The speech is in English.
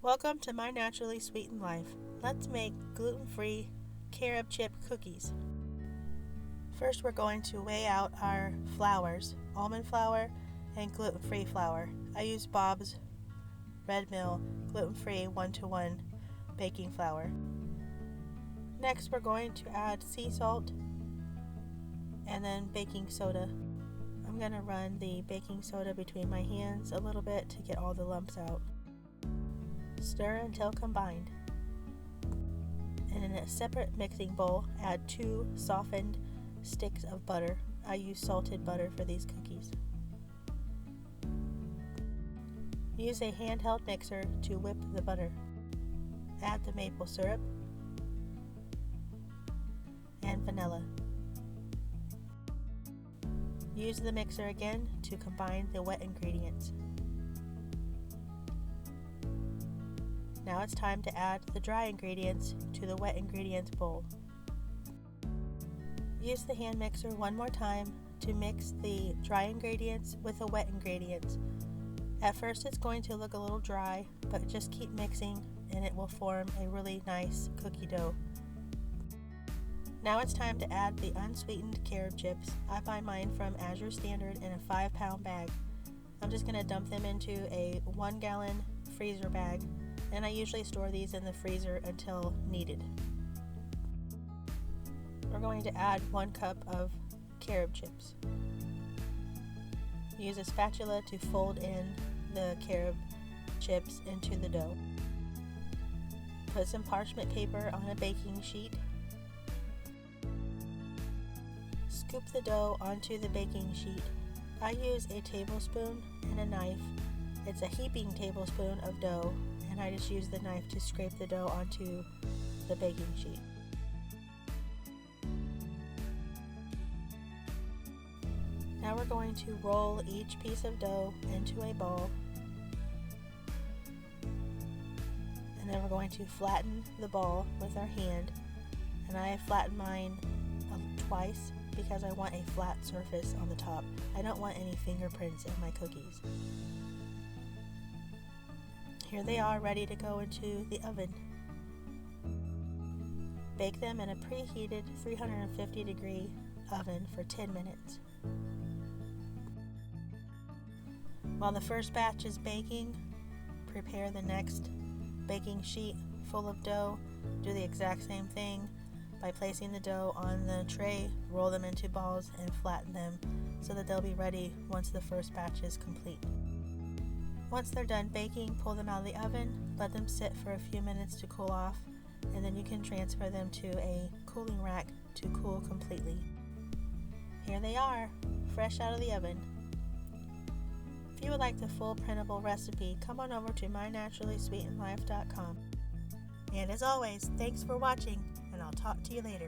Welcome to my naturally sweetened life. Let's make gluten-free carob chip cookies. First, we're going to weigh out our flours, almond flour and gluten-free flour. I use Bob's Red Mill gluten-free 1-to-1 baking flour. Next, we're going to add sea salt and then baking soda. I'm going to run the baking soda between my hands a little bit to get all the lumps out. Stir until combined. And in a separate mixing bowl, add 2 softened sticks of butter. I use salted butter for these cookies. Use a handheld mixer to whip the butter. Add the maple syrup and vanilla. Use the mixer again to combine the wet ingredients. Now it's time to add the dry ingredients to the wet ingredients bowl. Use the hand mixer one more time to mix the dry ingredients with the wet ingredients. At first it's going to look a little dry, but just keep mixing and it will form a really nice cookie dough. Now it's time to add the unsweetened carob chips. I buy mine from Azure Standard in a 5-pound bag. I'm just going to dump them into a 1-gallon freezer bag, and I usually store these in the freezer until needed. We're going to add 1 cup of carob chips. Use a spatula to fold in the carob chips into the dough. Put some parchment paper on a baking sheet. Scoop the dough onto the baking sheet. I use a tablespoon and a knife. It's a heaping tablespoon of dough, and I just use the knife to scrape the dough onto the baking sheet. Now we're going to roll each piece of dough into a ball, and then we're going to flatten the ball with our hand, and I flatten mine twice because I want a flat surface on the top. I don't want any fingerprints in my cookies. Here they are, ready to go into the oven. Bake them in a preheated 350-degree oven for 10 minutes. While the first batch is baking, prepare the next baking sheet full of dough. Do the exact same thing by placing the dough on the tray, roll them into balls, and flatten them so that they'll be ready once the first batch is complete. Once they're done baking, pull them out of the oven, let them sit for a few minutes to cool off, and then you can transfer them to a cooling rack to cool completely. Here they are, fresh out of the oven. If you would like the full printable recipe, come on over to mynaturallysweetenedlife.com. And as always, thanks for watching, and I'll talk to you later.